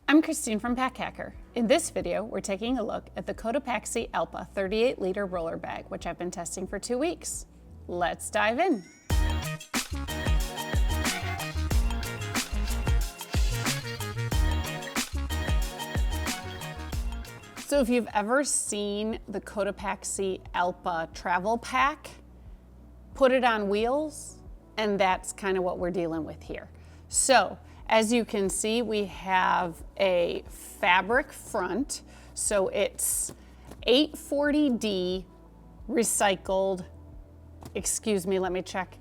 I'm Christine from Pack Hacker. In this video, we're taking a look at the Cotopaxi Allpa 38-liter roller bag, which I've been testing for 2 weeks. Let's dive in. So if you've ever seen the Cotopaxi Allpa travel pack, put it on wheels, and that's kind of what we're dealing with here. So as you can see, we have a fabric front. So it's 840D recycled, excuse me, let me check.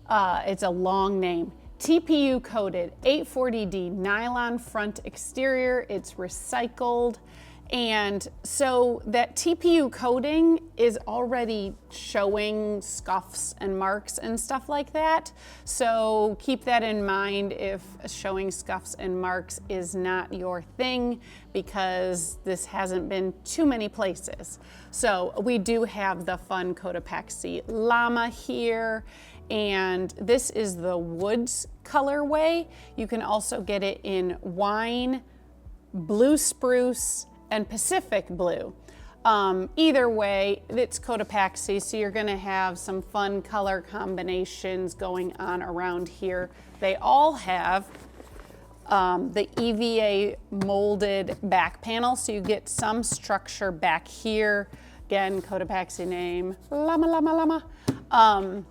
It's a long name. TPU coated 840D nylon front exterior. It's recycled. And so that TPU coating is already showing scuffs and marks and stuff like that. So keep that in mind if showing scuffs and marks is not your thing, because this hasn't been too many places. So we do have the fun Cotopaxi Llama here, and this is the woods colorway. You can also get it in wine, blue spruce, and Pacific blue. Either way, it's Cotopaxi, so you're gonna have some fun color combinations going on around here. They all have the EVA molded back panel, so you get some structure back here. Again, Cotopaxi name, llama, llama, llama.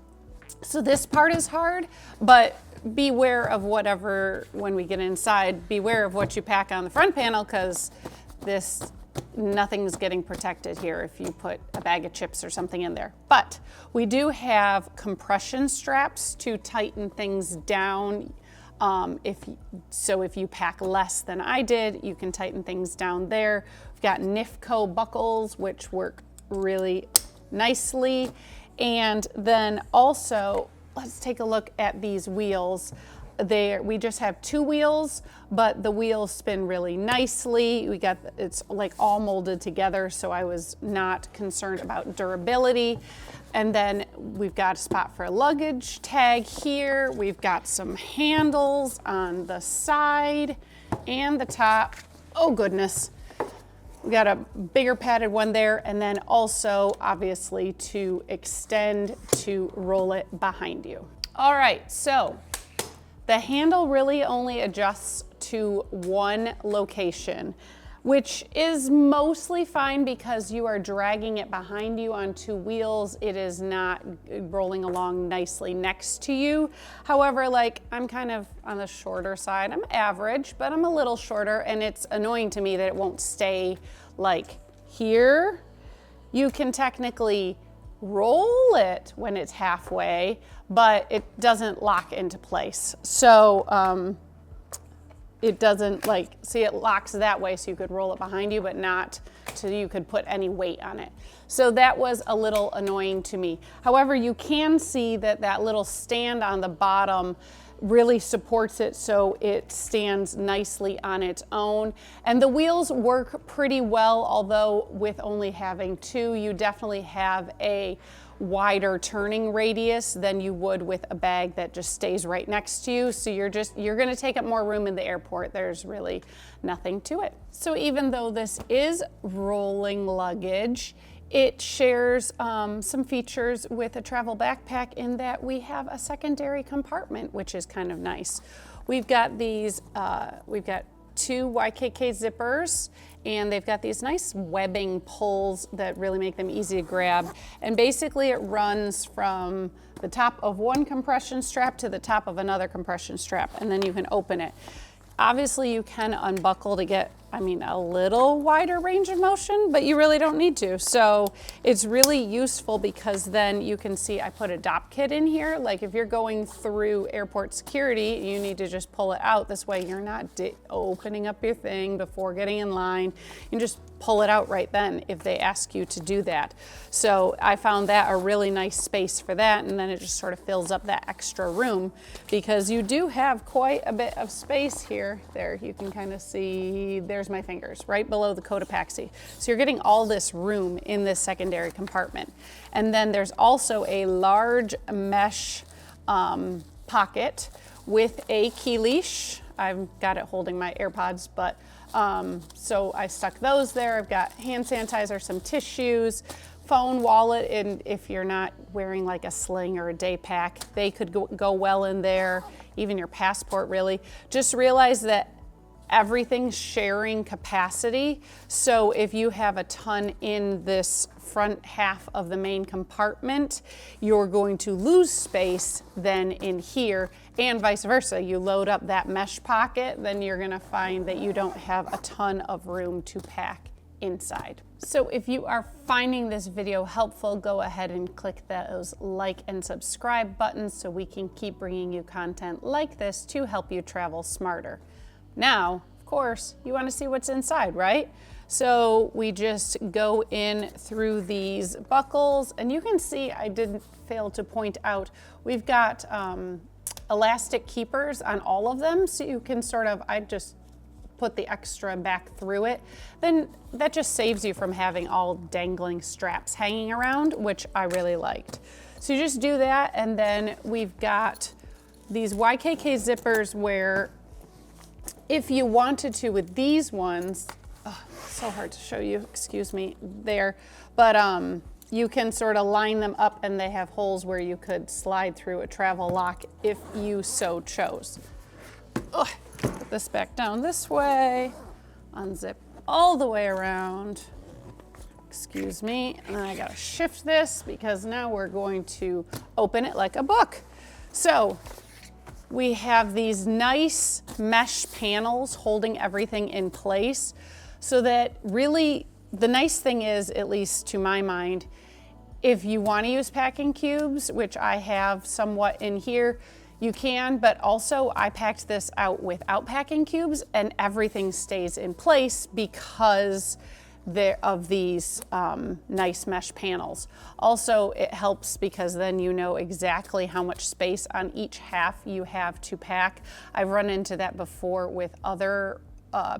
So this part is hard, but beware of whatever, when we get inside, beware of what you pack on the front panel, because nothing's getting protected here if you put a bag of chips or something in there. But we do have compression straps to tighten things down. If you pack less than I did, you can tighten things down there. We've got NIFCO buckles, which work really nicely. And then also, let's take a look at these wheels. We just have 2 wheels, but the wheels spin really nicely. It's like all molded together, so I was not concerned about durability. And then we've got a spot for a luggage tag here. We've got some handles on the side and the top. Oh goodness. We got a bigger padded one there, and then also obviously to extend to roll it behind you. All right, so the handle really only adjusts to one location, which is mostly fine because you are dragging it behind you on 2 wheels. It is not rolling along nicely next to you. However, like, I'm kind of on the shorter side. I'm average, but I'm a little shorter, and it's annoying to me that it won't stay like here. You can technically roll it when it's halfway, but it doesn't lock into place. So it doesn't, like, see, it locks that way so you could roll it behind you, but not so you could put any weight on it. So that was a little annoying to me. However, you can see that that little stand on the bottom really supports it, so it stands nicely on its own. And the wheels work pretty well, although with only having 2, you definitely have a wider turning radius than you would with a bag that just stays right next to you. So you're going to take up more room in the airport. There's really nothing to it. So even though this is rolling luggage, it shares some features with a travel backpack in that we have a secondary compartment, which is kind of nice. We've got these, we've got 2 YKK zippers, and they've got these nice webbing pulls that really make them easy to grab. And basically it runs from the top of one compression strap to the top of another compression strap, and then you can open it. Obviously you can unbuckle to get, a little wider range of motion, but you really don't need to. So it's really useful because then you can see I put a DOP kit in here. Like if you're going through airport security, you need to just pull it out. This way you're not opening up your thing before getting in line. You can just pull it out right then if they ask you to do that. So I found that a really nice space for that, and then it just sort of fills up that extra room because you do have quite a bit of space here. There, you can kind of see, there's my fingers, right below the Cotopaxi. So you're getting all this room in this secondary compartment. And then there's also a large mesh pocket with a key leash I've got it holding my AirPods, but so I stuck those there. I've got hand sanitizer, some tissues, phone, wallet, and if you're not wearing like a sling or a day pack, they could go well in there, even your passport really. Just realize that everything's sharing capacity. So if you have a ton in this front half of the main compartment, you're going to lose space then in here, and vice versa. You load up that mesh pocket, then you're gonna find that you don't have a ton of room to pack inside. So if you are finding this video helpful, go ahead and click those like and subscribe buttons so we can keep bringing you content like this to help you travel smarter. Now, of course, you want to see what's inside, right? So we just go in through these buckles, and you can see I didn't fail to point out we've got elastic keepers on all of them, so you can sort of, I just put the extra back through it. Then that just saves you from having all dangling straps hanging around, which I really liked. So you just do that, and then we've got these YKK zippers where if you wanted to with these ones, oh, so hard to show you, excuse me, there, but you can sort of line them up and they have holes where you could slide through a travel lock if you so chose. Ugh. Put this back down this way, unzip all the way around, excuse me, and then I gotta shift this because now we're going to open it like a book. So we have these nice mesh panels holding everything in place so that really the nice thing is, at least to my mind, if you want to use packing cubes, which I have somewhat in here, you can, but also I packed this out without packing cubes and everything stays in place because of these nice mesh panels. Also, it helps because then you know exactly how much space on each half you have to pack. I've run into that before with other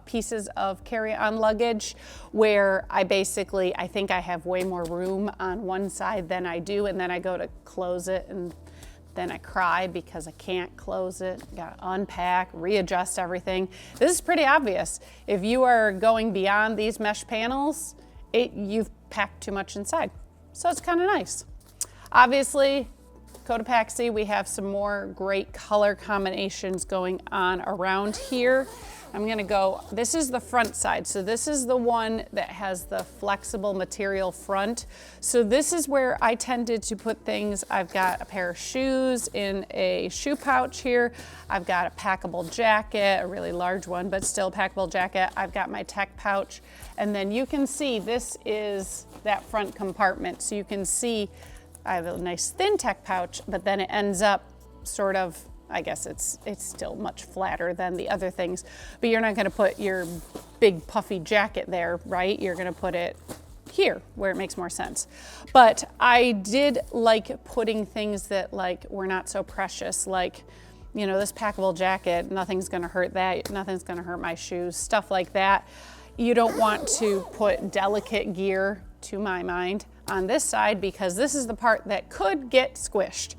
pieces of carry-on luggage where I think I have way more room on one side than I do, and then I go to close it and then I cry because I can't close it. Got to unpack, readjust everything. This is pretty obvious. If you are going beyond these mesh panels, you've packed too much inside. So it's kind of nice. Obviously, Cotopaxi, we have some more great color combinations going on around here. I'm gonna go, this is the front side. So this is the one that has the flexible material front. So this is where I tended to put things. I've got a pair of shoes in a shoe pouch here. I've got a packable jacket, a really large one, but still packable jacket. I've got my tech pouch. And then you can see this is that front compartment. So you can see I have a nice thin tech pouch, but then it ends up sort of, I guess it's still much flatter than the other things, but you're not gonna put your big puffy jacket there, right? You're gonna put it here where it makes more sense. But I did like putting things that like were not so precious, like, you know, this packable jacket, nothing's gonna hurt that, nothing's gonna hurt my shoes, stuff like that. You don't want to put delicate gear, to my mind, on this side because this is the part that could get squished,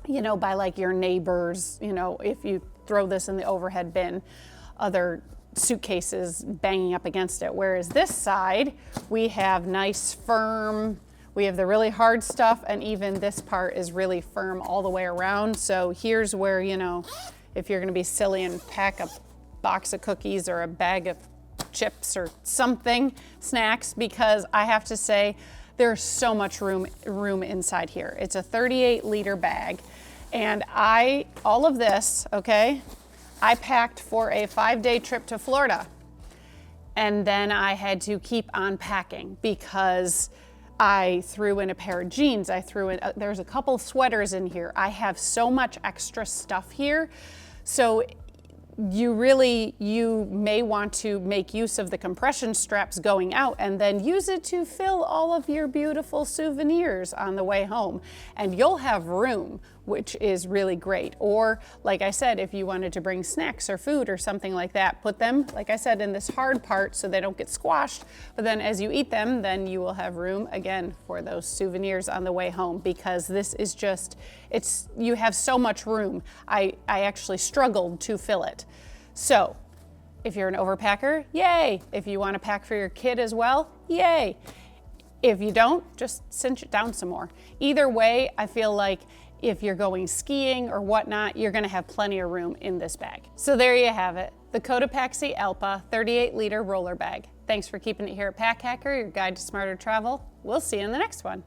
you know, by like your neighbors, you know, if you throw this in the overhead bin, other suitcases banging up against it. Whereas this side, we have nice firm, we have the really hard stuff, and even this part is really firm all the way around. So here's where, you know, if you're gonna be silly and pack a box of cookies or a bag of chips or something, snacks, because I have to say, there's so much room inside here. It's a 38-liter bag. And all of this, okay, I packed for a 5-day trip to Florida. And then I had to keep on packing because I threw in a pair of jeans. There's a couple sweaters in here. I have so much extra stuff here. So you may want to make use of the compression straps going out and then use it to fill all of your beautiful souvenirs on the way home. And you'll have room which is really great. Or like I said, if you wanted to bring snacks or food or something like that, put them, like I said, in this hard part so they don't get squashed. But then as you eat them, then you will have room again for those souvenirs on the way home, because this is just, you have so much room. I actually struggled to fill it. So if you're an overpacker, yay. If you want to pack for your kid as well, yay. If you don't, just cinch it down some more. Either way, I feel like if you're going skiing or whatnot, you're gonna have plenty of room in this bag. So there you have it, the Cotopaxi Allpa 38-liter roller bag. Thanks for keeping it here at Pack Hacker, your guide to smarter travel. We'll see you in the next one.